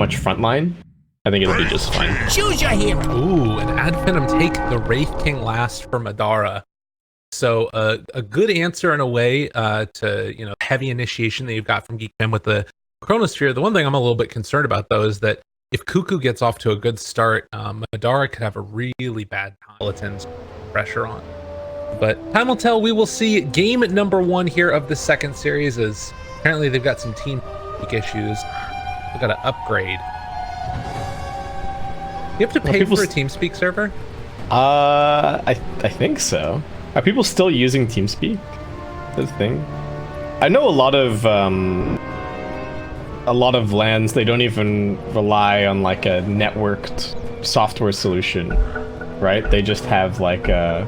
much frontline, I think it'll be just fine. Choose your hero. Ooh, and add Finem take the Wraith King last for Madara. So a good answer in a way to, you know, heavy initiation that you've got from GeekFam with the Chronosphere. The one thing I'm a little bit concerned about though is that if Cuckoo gets off to a good start, Madara could have a really bad time. Bulletin's pressure on. But time will tell. We will see game number 1 here of the second series, as apparently they've got some team issues. They've got to upgrade. You have to pay for a TeamSpeak server? I think so. Are people still using TeamSpeak? This thing? I know a lot of LANs, they don't even rely on like a networked software solution, right? They just have like a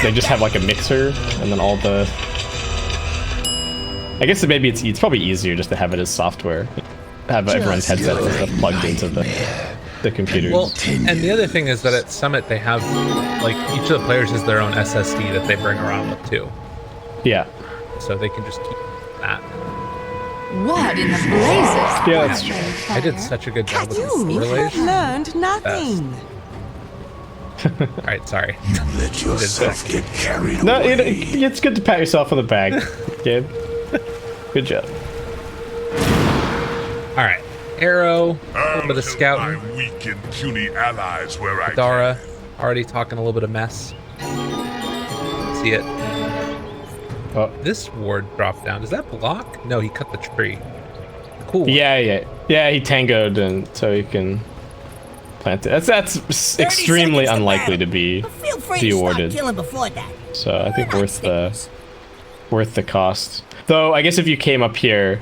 they just have like a mixer, and then all the. I guess maybe it's probably easier just to have it as software. Have everyone's headsets and stuff plugged into the computers. Well, and the other thing is that at Summit they have, like, each of the players has their own SSD that they bring around with too. Yeah. So they can just keep that. What in the blazes? Yeah, that's true. I did such a good job with You the relays. have learned nothing. All right, sorry. Let yourself get carried No, away. it's good to pat yourself on the back, kid. Good job. All right, Arrow, a little bit of scouting. My weak and puny allies where I Dara, already talking a little bit of mess. See it. Oh. This ward dropped down. Does that block? No, he cut the tree. Cool. Yeah, he tangoed, and so he can plant it. That's extremely unlikely to be Feel free to de-warded. stop killing before that. So I think worth the cost. Though I guess if you came up here,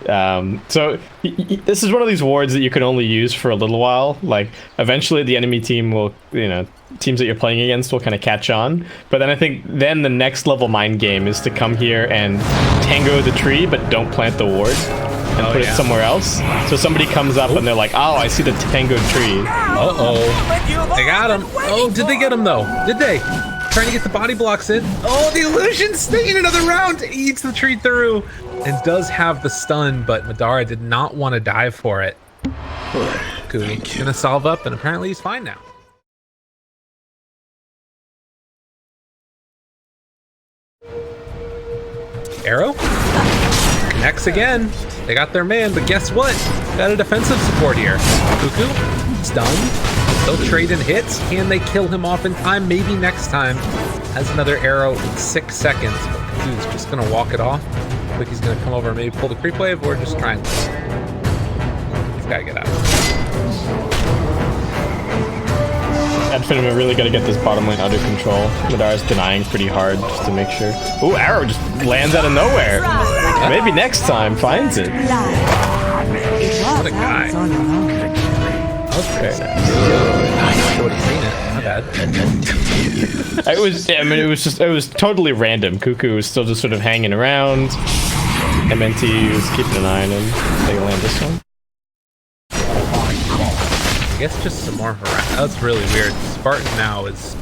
so this is one of these wards that you can only use for a little while. Like eventually the enemy team will, you know, teams that you're playing against will kind of catch on. But then I think then the next level mind game is to come here and tango the tree, but don't plant the ward and put it somewhere else. So somebody comes up and they're like, oh, I see the tango tree. Uh-oh. They got him. Oh, did they get him though? Did they? Trying to get the body blocks in. Oh, the illusion's staying another round. Eats the tree through and does have the stun, but Madara did not want to dive for it. Kui's gonna solve up, and apparently he's fine now. Arrow connects again. They got their man, but guess what? Got a defensive support here. Cuckoo, stunned. They'll trade in hits. Can they kill him off in time? Maybe next time. Has another arrow in 6 seconds. But Cuckoo's just gonna walk it off. I think he's gonna come over and maybe pull the creep wave, or just try and. He's gotta get out. Finem really gotta get this bottom lane under control. Madara's denying pretty hard just to make sure. Ooh, arrow just lands out of nowhere. Maybe next time finds it. What a guy. That was pretty sad. I would have seen it. My bad. It was, I mean, it was totally random. Cuckoo was still just sort of hanging around. MNT was keeping an eye on him. They land this one. I guess just some more harass. That's really weird. Spartan now is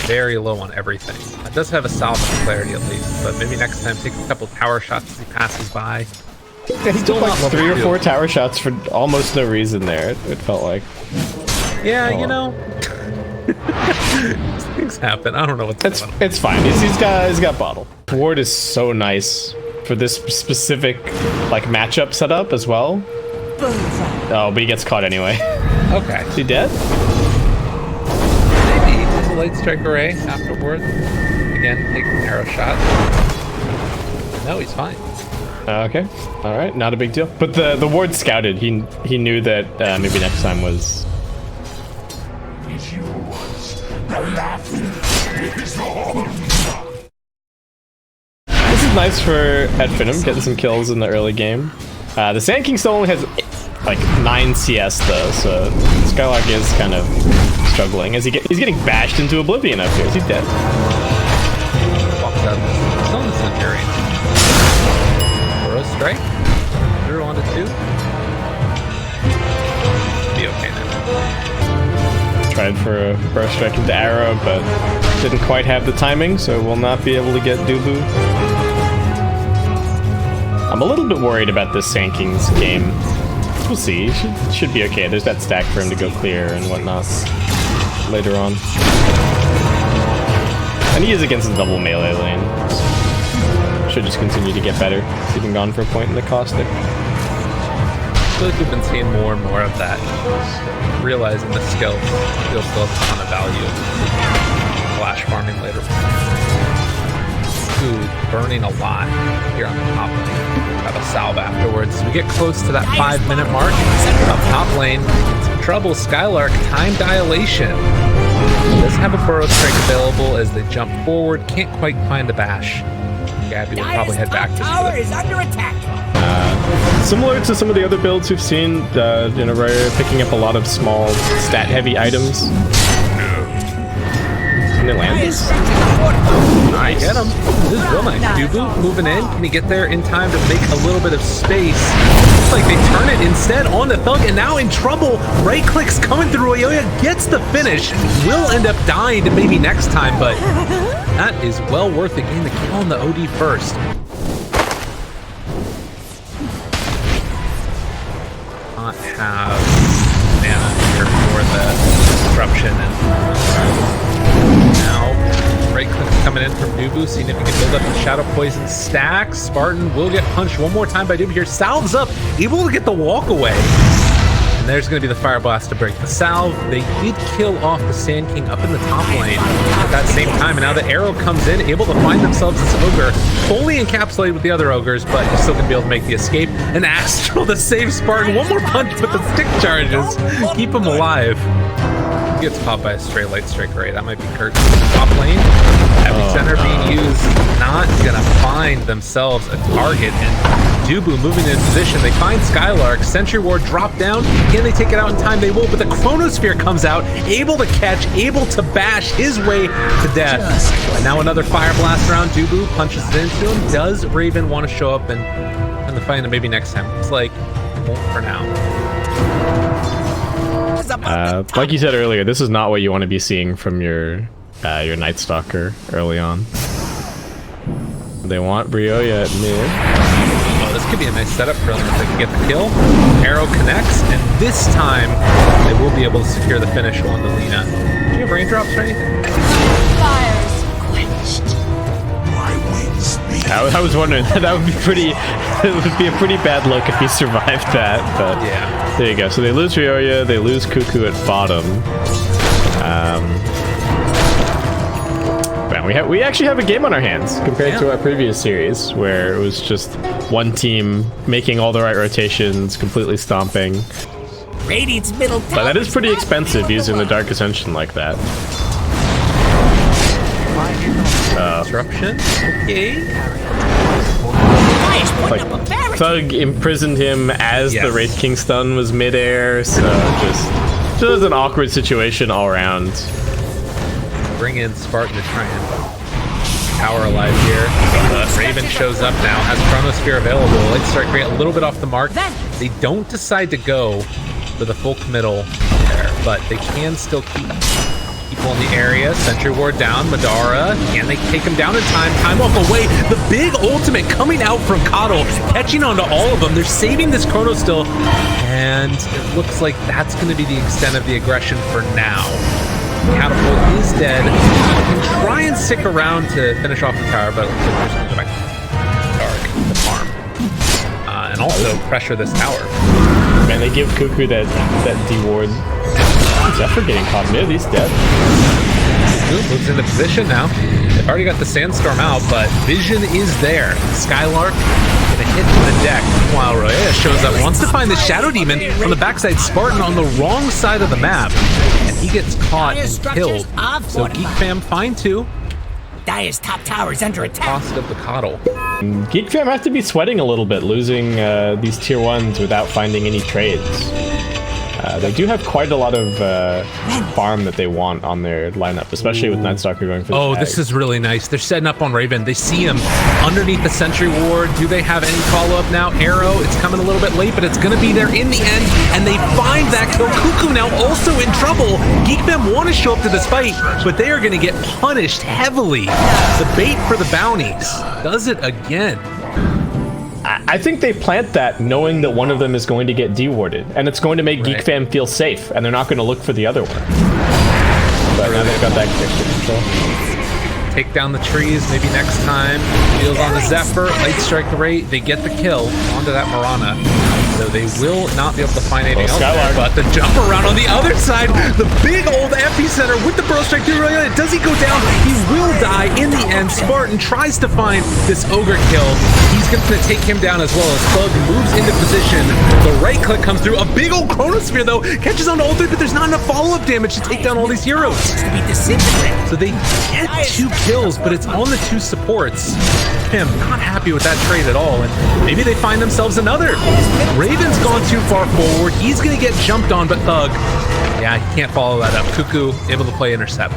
very low on everything. It does have a salve of clarity at least, but maybe next time take a couple tower shots as he passes by. Yeah, he took like 3 or 4 tower shots for almost no reason there, it felt like. Yeah, you know. Things happen. I don't know what's going on. It's fine. He's got bottle. Ward is so nice for this specific like matchup setup as well. Oh, but he gets caught anyway. Okay. Is he dead? Maybe. Does a light strike array afterward. Again, take an arrow shot. No, he's fine. Okay. All right. Not a big deal. But the ward scouted. He knew that maybe next time was. This is nice for Finem getting some kills in the early game. The Sand King still only has like 9 CS though, so Skylark is kind of struggling. He's getting bashed into oblivion up here. Is he dead? Walks out. Still in the Centurion. Burrow strike. 0 on to 2. Be okay now. Tried for a burrow strike into arrow, but didn't quite have the timing, so will not be able to get Dubu. I'm a little bit worried about this Sand King's game. We'll see. Should be okay. There's that stack for him to go clear and whatnot later on. And he is against the double melee lane. Should just continue to get better. He's even gone for a point in the caustic. I feel like we've been seeing more and more of that. Realizing the skill still has a ton of value. Flash farming later. Ooh, burning a lot here on the top lane. Have a salve afterwards. We get close to that 5-minute mark. Up top lane, some trouble. Skylark, time dilation. Does have a burrow strike available as they jump forward. Can't quite find a bash. Gabby will probably head back to tower is under attack. Similar to some of the other builds we've seen, you know, Rare picking up a lot of small stat-heavy items. Can they land this? Nice. Get him. This is real nice. Dubu moving in. Can he get there in time to make a little bit of space? Looks like they turn it instead on the Thug, and now in trouble. Right clicks coming through. Oyoya gets the finish. Will end up dying to maybe next time, but that is well worth it. Getting the kill on the OD first. Not have mana here for the disruption and now right click coming in from Dubu, seeing if he can build up the Shadow Poison stack. Spartan will get punched one more time by Dubu here. Salves up, able to get the walk away. And there's going to be the Fire Blast to break the salve. They did kill off the Sand King up in the top lane at that same time. And now the arrow comes in, able to find themselves this ogre, fully encapsulated with the other ogres, but you're still going to be able to make the escape. And Astral to save Spartan. One more punch with the stick charges. Keep him alive. Gets caught by a stray light strike ray. That might be Kurt. Top lane, heavy center being used, not gonna find themselves a target, and Dubu moving in position. They find Skylark, Sentry Ward drop down. Can they take it out in time? They will, but the Chronosphere comes out, able to catch, able to bash his way to death. And now another Fire Blast round. Dubu punches it into him. Does Raven want to show up and the fight maybe next time? It's like, won't for now. Like you said earlier, this is not what you want to be seeing from your Night Stalker early on. They want Brioya at mid. Oh, this could be a nice setup for them if they can get the kill. Arrow connects, and this time they will be able to secure the finish on the Lina. Do you have raindrops or anything? Fires quenched. My wings beat. I was wondering, that would be pretty. It would be a pretty bad look if he survived that. But Yeah. there you go. So they lose Ryoya, they lose Cuckoo at bottom. Man, we actually have a game on our hands compared to our previous series, where it was just one team making all the right rotations, completely stomping. Radiant's middle tower. But that is pretty expensive using the Dark Ascension like that. Disruption. Okay. Like, Thug imprisoned him as the Wraith King stun was midair, so just an awkward situation all around. Bring in Spartan to try and power alive here. Raven shows up now, has Chronosphere available. Light Strike Rate a little bit off the mark. They don't decide to go for the full committal there, but they can still keep people in the area. Sentry Ward down, Madara. Can they take him down in time? Time off away. The big ultimate coming out from Coddle, catching onto all of them. They're saving this Chrono still, and it looks like that's going to be the extent of the aggression for now. Catapult is dead. Can try and stick around to finish off the tower, but it looks like they're just going to go back dark to farm. And also pressure this tower. Man, they give Cuckoo that D-ward. Zephyr getting caught mid, he's dead. Moves into position now. They've already got the Sandstorm out, but vision is there. Skylark gonna hit the deck while Roya shows up. Wants to find the Shadow Demon on the backside. Spartan on the wrong side of the map, and he gets caught and killed. So GeekFam find 2. Dire's top tower is under attack. Cost of the Coddle. GeekFam have to be sweating a little bit, losing these tier 1s without finding any trades. They do have quite a lot of farm that they want on their lineup, especially with Night Stalker going for the tag. This is really nice. They're setting up on Raven. They see him underneath the Sentry Ward. Do they have any follow-up now? Arrow, it's coming a little bit late, but it's going to be there in the end, and they find that kill. Cuckoo now also in trouble. GeekFam want to show up to this fight, but they are going to get punished heavily. The bait for the bounties does it again. I think they plant that knowing that one of them is going to get dewarded, and it's going to make GeekFam feel safe, and they're not going to look for the other one. But now they've got that extra control. Take down the trees, maybe next time. Deals on the Zephyr, light strike the Ray. They get the kill onto that Mirana. So they will not be able to find anything else there, but the jump around on the other side, the big old epicenter with the Bro Strike through. Does he go down? He will die in the end. Spartan tries to find this Ogre kill. He's going to take him down as well as Thug moves into position. The right click comes through. A big old Chronosphere though, catches on to all three, but there's not enough follow-up damage to take down all these heroes. So they get 2 kills, but it's on the 2 supports. Him not happy with that trade at all, and maybe they find themselves another. Raven's gone too far forward. He's gonna get jumped on, but Thug, yeah, he can't follow that up. Cuckoo able to play intercept.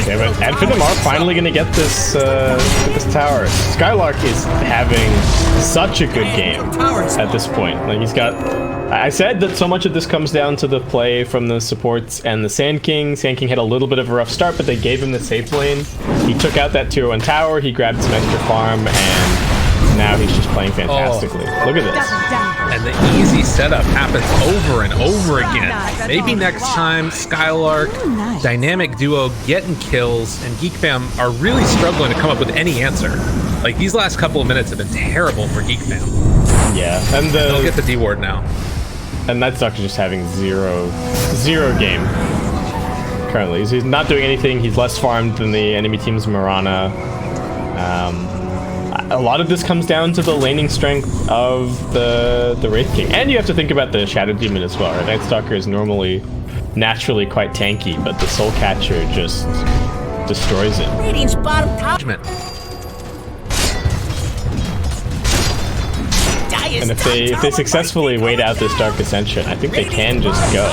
Okay, but Finem are finally gonna get this this tower. Skylark is having such a good game at this point. Like he's got. I said that so much of this comes down to the play from the supports and the Sand King. Sand King had a little bit of a rough start, but they gave him the safe lane. He took out that tier 1 tower, he grabbed some extra farm, and now he's just playing fantastically. Look at this. And the easy setup happens over and over again. Maybe next time, Skylark, dynamic duo getting kills, and GeekFam are really struggling to come up with any answer. Like, these last couple of minutes have been terrible for GeekFam. Yeah, and they'll get the D-ward now. And that sucker's just having zero game currently. He's not doing anything. He's less farmed than the enemy team's Mirana. A lot of this comes down to the laning strength of the Wraith King. And you have to think about the Shadow Demon as well, right? Nightstalker is normally naturally quite tanky, but the Soul Catcher just destroys it. Radiant's bottom top. And if they successfully wait out this Dark Ascension, I think they can just go.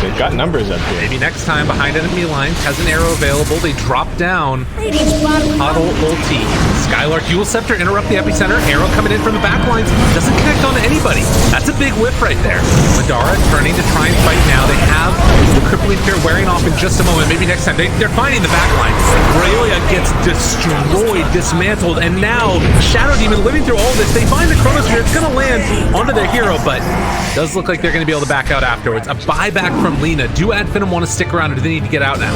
They've got numbers up here. Maybe next time behind enemy lines, has an arrow available. They drop down. Huddle ulti. Skylark dual scepter interrupt the epicenter. Arrow coming in from the back lines. Doesn't connect onto anybody. That's a big whiff right there. Madara turning to try and fight now. They have the crippling fear wearing off in just a moment. Maybe next time. They're finding the back line. Aurelia gets destroyed, dismantled, and now Shadow Demon living through all this. They find the Chronosphere. It's going to land onto their hero, but it does look like they're going to be able to back out afterwards. A buyback from Lina. Do Finem want to stick around, or do they need to get out now?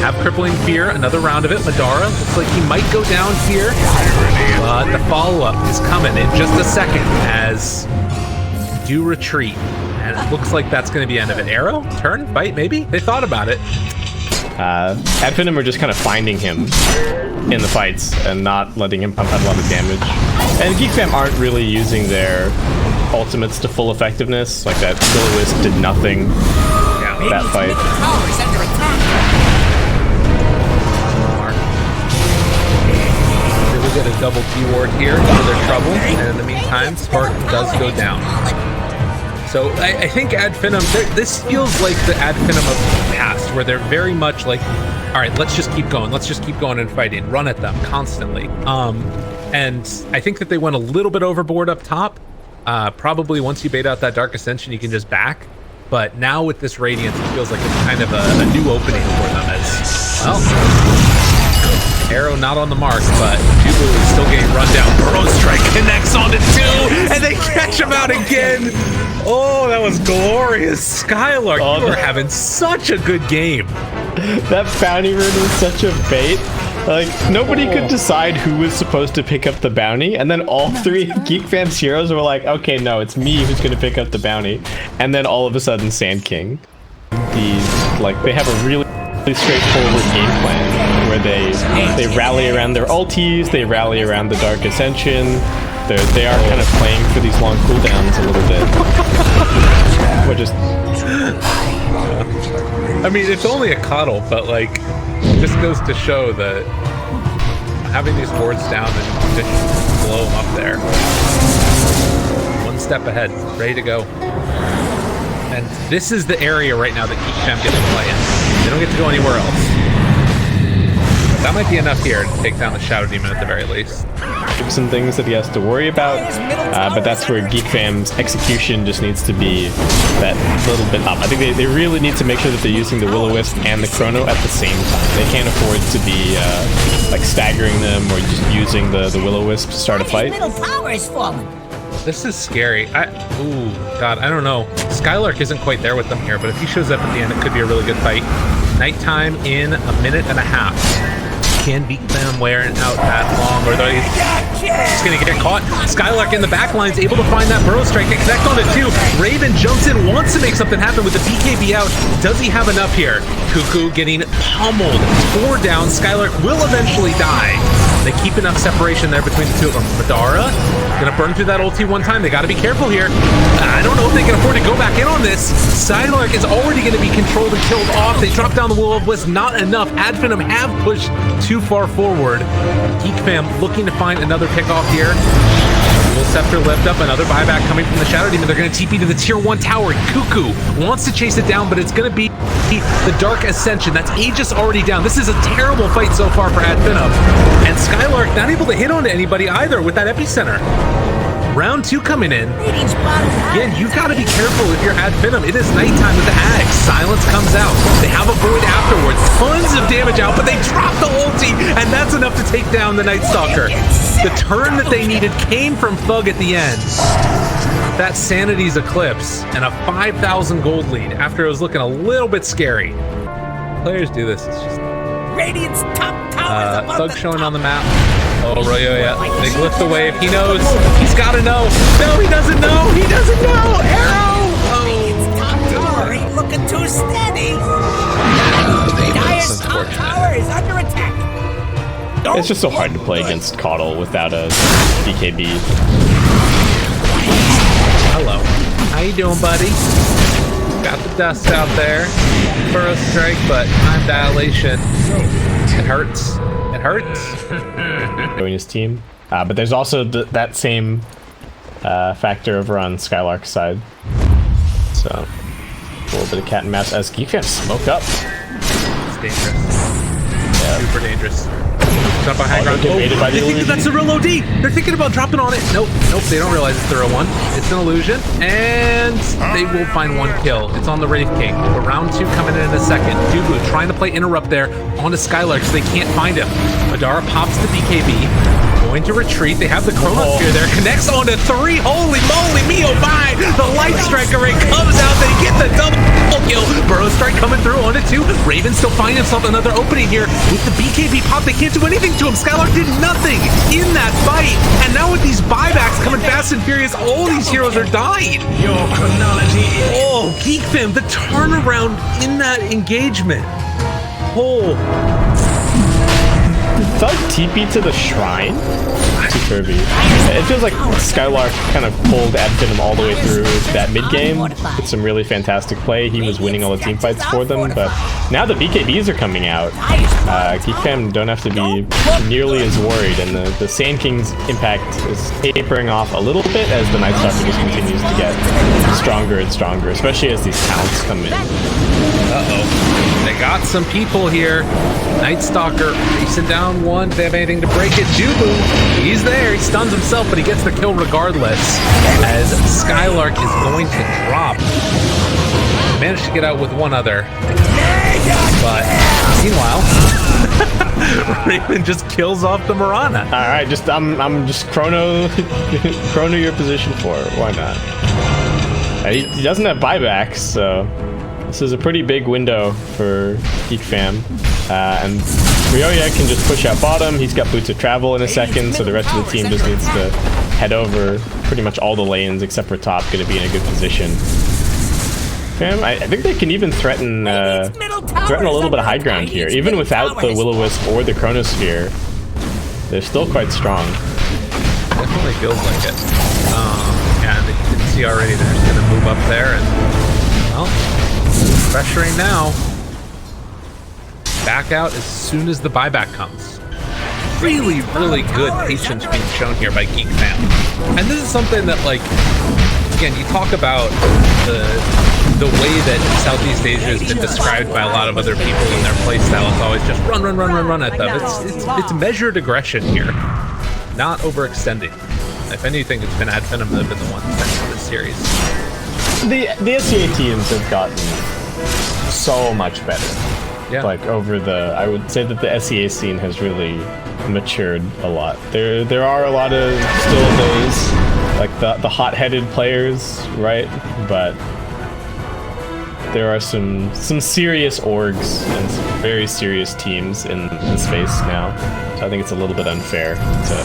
Have Crippling Fear, another round of it. Madara looks like he might go down here, but the follow-up is coming in just a second as do retreat, and it looks like that's going to be the end of it. Arrow? Turn? Fight? Maybe? They thought about it. Finem are just kind of finding him in the fights and not letting him pump out a lot of damage. And GeekFam aren't really using their ultimates to full effectiveness. Like that Will-O-Wisp did nothing that fight. They will get a double D-ward here into their trouble, and in the meantime, Spartan does go down. So I think Finem, this feels like the Finem of the past, where they're very much like, all right, let's just keep going. Let's just keep going and fighting. Run at them constantly. And I think that they went a little bit overboard up top. Probably once you bait out that Dark Ascension, you can just back. But now with this Radiance, it feels like it's kind of a new opening for them as, well, arrow not on the mark, but Jubu is still getting run down. Bro Strike connects onto 2, and they catch him out again. Oh, that was glorious. Skylark, you are having such a good game. That bounty rune was such a bait. Like, nobody could decide who was supposed to pick up the bounty, and then all 3 GeekFam's heroes were like, okay, no, it's me who's gonna pick up the bounty. And then all of a sudden, Sand King. They have a really straightforward game plan, where they rally around their ultis, they rally around the Dark Ascension. They are kind of playing for these long cooldowns a little bit. We're just... I mean, it's only a coddle, but like, it just goes to show that having these wards down and conditions blow them up there. One step ahead, ready to go. And this is the area right now that GeekFam gets to play in. They don't get to go anywhere else. That might be enough here to take down the Shadow Demon at the very least. Some things that he has to worry about, but that's where GeekFam's execution just needs to be that little bit up. I think they really need to make sure that they're using the Will-O-Wisp and the Chrono at the same time. They can't afford to be like staggering them or just using the Will-O-Wisp to start a fight. Middle tower is falling. This is scary. Ooh, God, I don't know. Skylark isn't quite there with them here, but if he shows up at the end, it could be a really good fight. Nighttime in a minute and a half. Can GeekFam wearing out that long, or though he's gonna get caught. Skylark in the back line's able to find that burrow strike and connect on it too. Raven jumps in, wants to make something happen with the BKB out. Does he have enough here? Cuckoo getting pummeled. 4 down. Skylark will eventually die. They keep enough separation there between the two of them. Madara gonna burn through that ulti one time. They gotta be careful here. I don't know if they can afford to go back in on this. Skylark is already gonna be controlled and killed off. They drop down the Will-O-Wisp, not enough. Finem have pushed too far forward. GeekFam looking to find another pickoff here. Will Scepter lift up, another buyback coming from the Shadow Demon. They're going to TP to the tier 1 tower. Cuckoo wants to chase it down, but it's going to be the Dark Ascension. That's Aegis already down. This is a terrible fight so far for Finem. And Skylark not able to hit onto anybody either with that epicenter. Round 2 coming in. Again, you've got to be careful if you're Finem. It is nighttime with the Axe. Silence comes out. They have a void afterwards. Tons of damage out, but they drop the ulti, and that's enough to take down the Night Stalker. The turn that they needed came from Thug at the end. That Sanity's Eclipse and a 5,000 gold lead after it was looking a little bit scary. Players do this. It's just Radiant's top tower is above Thug the showing top. on the map. Oh, Royo, yeah. They lift the wave. He knows. He's got to know. No, he doesn't know. He doesn't know. Arrow. Radiant's top tower ain't looking too steady. Dire's top tower is under attack. It's just so hard to play against Caudle without a BKB. Hello. How you doing, buddy? Got the dust out there. Burrow strike, but time dilation. It hurts. It hurts. Join his team. But there's also that same factor over on Skylark's side. So, a little bit of cat and mouse as GeekFam smoke up. It's dangerous. Yeah. Super dangerous. Jump on high ground. Get baited by the They think illusion. that's the real OD. They're thinking about dropping on it. Nope, they don't realize it's the real one. It's an illusion, and they will find 1 kill. It's on the Wraith King. But round 2 coming in a second. Dubu trying to play interrupt there onto Skylark so they can't find him. Madara pops the BKB. Going to retreat. They have the Chronosphere there. Connects onto 3. Holy moly, me oh my! The Light Strike array comes out. They get the double kill. Burrow Strike coming through onto 2. Raven still finding himself another opening here. With the BKB pop, they can't do anything to him. Skylark did nothing in that fight. And now with these buybacks coming fast and furious, all these heroes are dying. Your chronology is... Oh, GeekFam, the turnaround in that engagement. Oh. Thug TP to the shrine? To Kirby. It feels like Skylark kind of pulled Finem all the way through that mid game with some really fantastic play. He was winning all the team fights for them, but now the BKBs are coming out. GeekFam don't have to be nearly as worried, and the Sand King's impact is tapering off a little bit as the Night Stalker just continues to get stronger and stronger, especially as these counts come in. Uh-oh. They got some people here. Night Stalker racing down 1. Do they have anything to break it? Dubu, he's there. He stuns himself, but he gets the kill regardless. As Skylark is going to drop. Managed to get out with 1 other. But meanwhile, Raven just kills off the Mirana. All right, I'm just chrono your position for it. Why not? He doesn't have buybacks, so this is a pretty big window for GeekFam. And Ryoya can just push out bottom. He's got Boots of Travel in a second, so the rest of the team just needs to head over. Pretty much all the lanes except for top going to be in a good position. Fam, I think they can even threaten a little bit of high ground here. Even without the Will-O-Wisp or the Chronosphere, they're still quite strong. Definitely feels like it. And you can see already they're just going to move up there and, well, pressuring now. Back out as soon as the buyback comes. Really, really good patience being shown here by GeekFam. And this is something that, like, again, you talk about the way that Southeast Asia has been described by a lot of other people in their playstyle. It's always just run at them. It's measured aggression here, not overextending. If anything, it's been Ad Finem that have been the ones that in this series. The SEA teams have gotten so much better. Yeah. Like I would say that the SEA scene has really matured a lot. There are a lot of still those like the hot-headed players, right? But there are some serious orgs and some very serious teams in the space now. So I think it's a little bit unfair to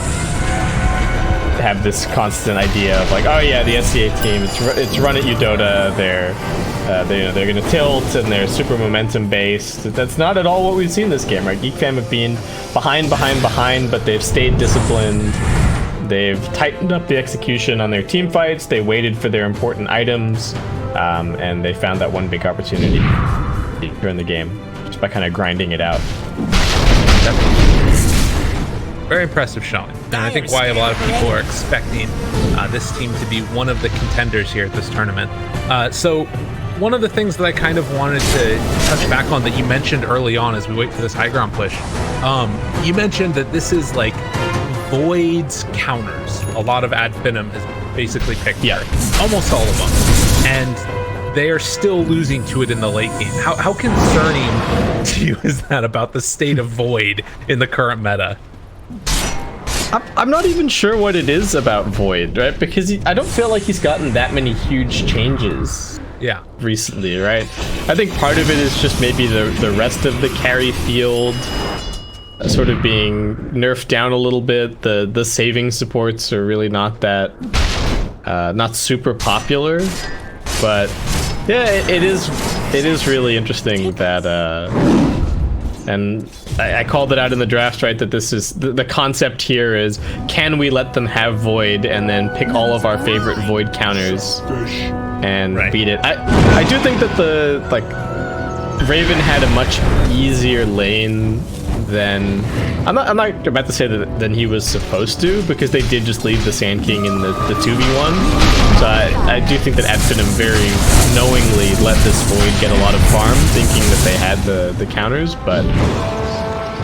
have this constant idea of like, oh yeah, the SCA team, it's run at you Dota, they're gonna tilt and they're super momentum based. That's not at all what we've seen this game, right? GeekFam have been behind, but they've stayed disciplined. They've tightened up the execution on their team fights. They waited for their important items, and they found that one big opportunity during the game just by kind of grinding it out. Definitely. Very impressive showing, and I think why a lot of people are expecting this team to be one of the contenders here at this tournament. So one of the things that I kind of wanted to touch back on that you mentioned early on as we wait for this high ground push, you mentioned that this is like Void's counters. A lot of Ad Finem has basically picked here, almost all of them, and they are still losing to it in the late game. How concerning to you is that about the state of Void in the current meta? I'm not even sure what it is about Void, right? Because I don't feel like he's gotten that many huge changes recently, right? I think part of it is just maybe the rest of the carry field sort of being nerfed down a little bit. The saving supports are really not that, not super popular. But yeah, it is really interesting that, and I called it out in the draft, right, that this is the concept here is, can we let them have Void and then pick all of our favorite Void counters and beat it? I do think that Raven had a much easier lane than I'm not about to say that than he was supposed to, because they did just leave the Sand King in the 2v1. So I do think that Ad Finem very knowingly let this Void get a lot of farm, thinking that they had the counters, but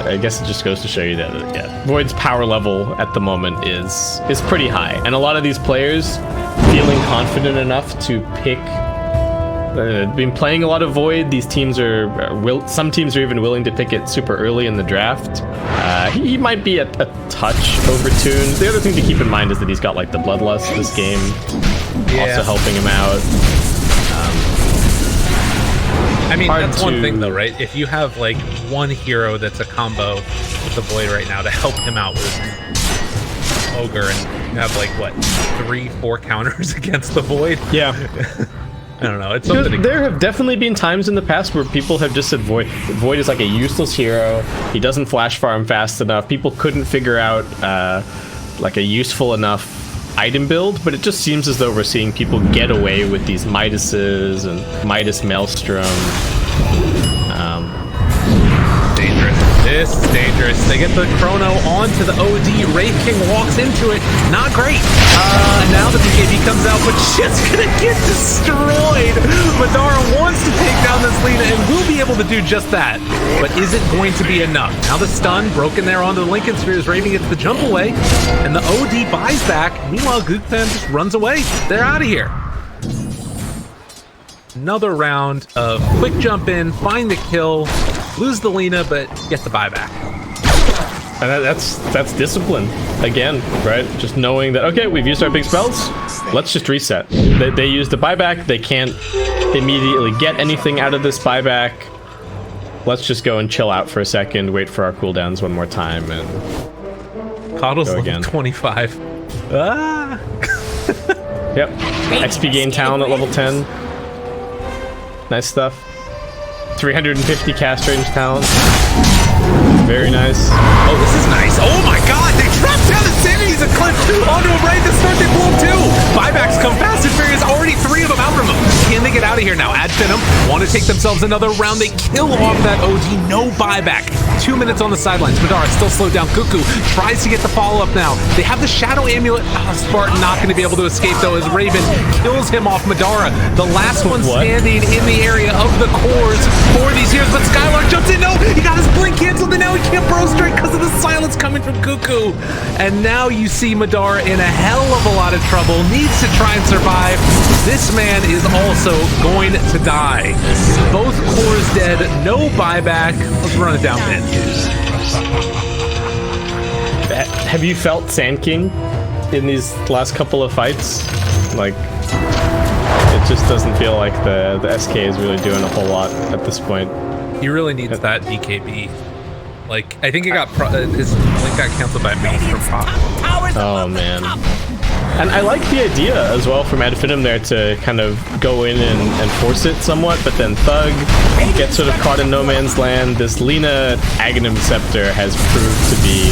I guess it just goes to show you that Void's power level at the moment is pretty high, and a lot of these players feeling confident enough to pick. Been playing a lot of Void. These teams some teams are even willing to pick it super early in the draft. He might be a touch overtuned. The other thing to keep in mind is that he's got like the Bloodlust this game, also helping him out. I mean, that's one thing though, right? If you have like one hero that's a combo with the Void right now to help him out with Ogre, and you have like what, 3-4 counters against the Void? Yeah. I don't know. It's something. There have definitely been times in the past where people have just said Void is like a useless hero. He doesn't flash farm fast enough. People couldn't figure out like a useful enough item build, but it just seems as though we're seeing people get away with these Midases and Midas Maelstrom. Dangerous. This is dangerous. They get the Chrono onto the OD. Wraith King walks into it. Not great. Now the BKB comes out, but shit's gonna get destroyed. Madara wants to take down this Lina and will be able to do just that. But is it going to be enough? Now the stun broken there onto the Lincoln Sphere as Raven gets the jump away, and the OD buys back. Meanwhile, GeekFam just runs away. They're out of here. Another round of quick jump in, find the kill, lose the Lina, but get the buyback. And that's discipline again, right? Just knowing that, okay, we've used our big spells, let's just reset. They use the buyback, they can't immediately get anything out of this buyback. Let's just go and chill out for a second, wait for our cooldowns one more time, and Coddle's go again. level 25. Ah! Yep. XP gain talent at level 10. Nice stuff. 350 cast range talent. Very nice. Oh, this is nice. Oh my god, they dropped down the cities and clipped onto him right at the start. They blew him too. Buybacks come fast and furious. Already 3 of them out from him. Can they get out out of here now. Ad Finem want to take themselves another round. They kill off that OG. No buyback. 2 minutes on the sidelines. Madara still slowed down. Cuckoo tries to get the follow-up now. They have the Shadow Amulet. Spartan not going to be able to escape, though, as Raven kills him off Madara. The last one standing in the area of the cores for these heroes. But Skylark jumps in. No, he got his blink canceled, and now he can't burrow straight because of the silence coming from Cuckoo. And now you see Madara in a hell of a lot of trouble. Needs to try and survive. This man is also going to die. Both cores dead. No buyback. Let's run it down mid. Have you felt Sand King in these last couple of fights? Like, it just doesn't feel like the SK is really doing a whole lot at this point. He really needs that DKB. Like, I think he got his link got canceled by me from Pop. Oh man. And I like the idea as well from Ad Finem there to kind of go in and force it somewhat, but then Thug gets sort of caught in no man's land. This Lina Aghanim Scepter has proved to be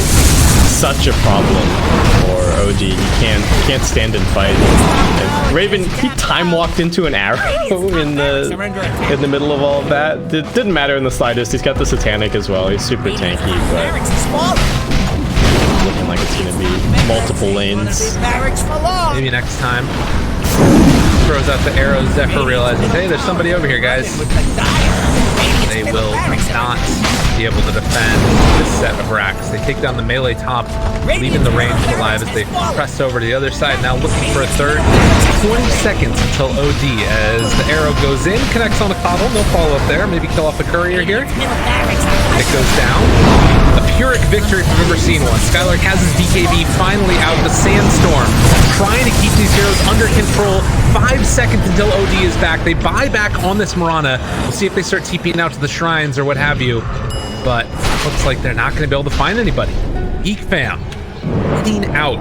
such a problem for OG. He can't stand and fight. And Raven, he time walked into an arrow in the middle of all of that. It didn't matter in the slightest. He's got the Satanic as well. He's super tanky, but looking like it's gonna be multiple lanes. Maybe next time. Throws out the arrows. Zephyr realizes, hey, there's somebody over here, guys. They will not be able to defend this set of racks. They take down the melee top, leaving the range alive as they press over to the other side. Now looking for a third. 20 seconds until OD as the arrow goes in, connects on the Coddle. No follow up there. Maybe kill off the courier here. It goes down. A Pyrrhic victory if I've ever seen one. Skylark has his DKB finally out. The Sandstorm trying to keep these heroes under control. 5 seconds until OD is back. They buy back on this Mirana. We'll see if they start TPing out to the shrines or what have you. But looks like they're not going to be able to find anybody. GeekFam heading out.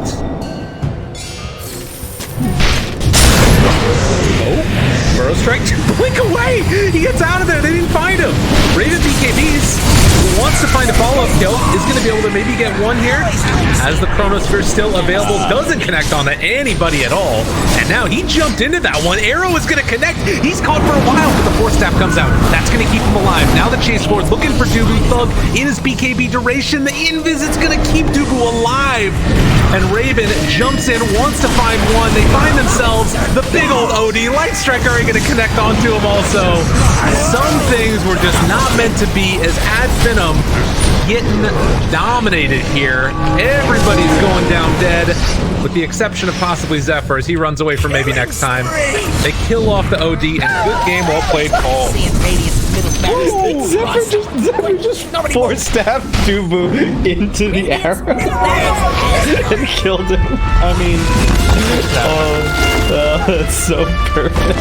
Oh, Burrow Strike. Blink away! He gets out of there. They didn't find him. Raven BKBs, who wants to find a follow-up kill, is going to be able to maybe get one here. As the Chronosphere still available, doesn't connect on to anybody at all. And now he jumped into that one. Arrow is going to connect. He's caught for a while, but the Force Staff comes out. That's going to keep him alive. Now the chase forward looking for Dubu. Thug in his BKB duration. The Invis is going to keep Dubu alive. And Raven jumps in, wants to find one. They find themselves the big old OD. Light Strike are going to connect onto him also. Some things were just not meant to be as Ad Finem getting dominated here. Everybody's going down dead, with the exception of possibly Zephyr as he runs away for maybe next time. They kill off the OD, and good game, well played call. Oh, Zephyr just force-stabbed Dubu into the arrow and killed him. I mean, that's so perfect.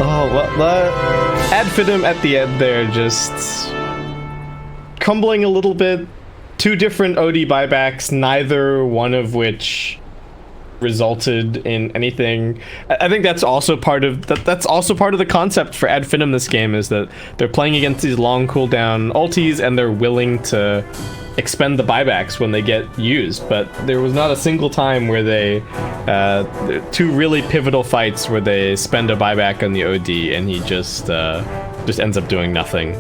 Oh, Ad Finem at the end there just crumbling a little bit. 2 different OD buybacks, neither one of which resulted in anything. I think that's also part of the concept for Ad Finem this game, is that they're playing against these long cooldown ultis and they're willing to expend the buybacks when they get used, but there was not a single time where they 2 really pivotal fights where they spend a buyback on the OD and he just ends up doing nothing.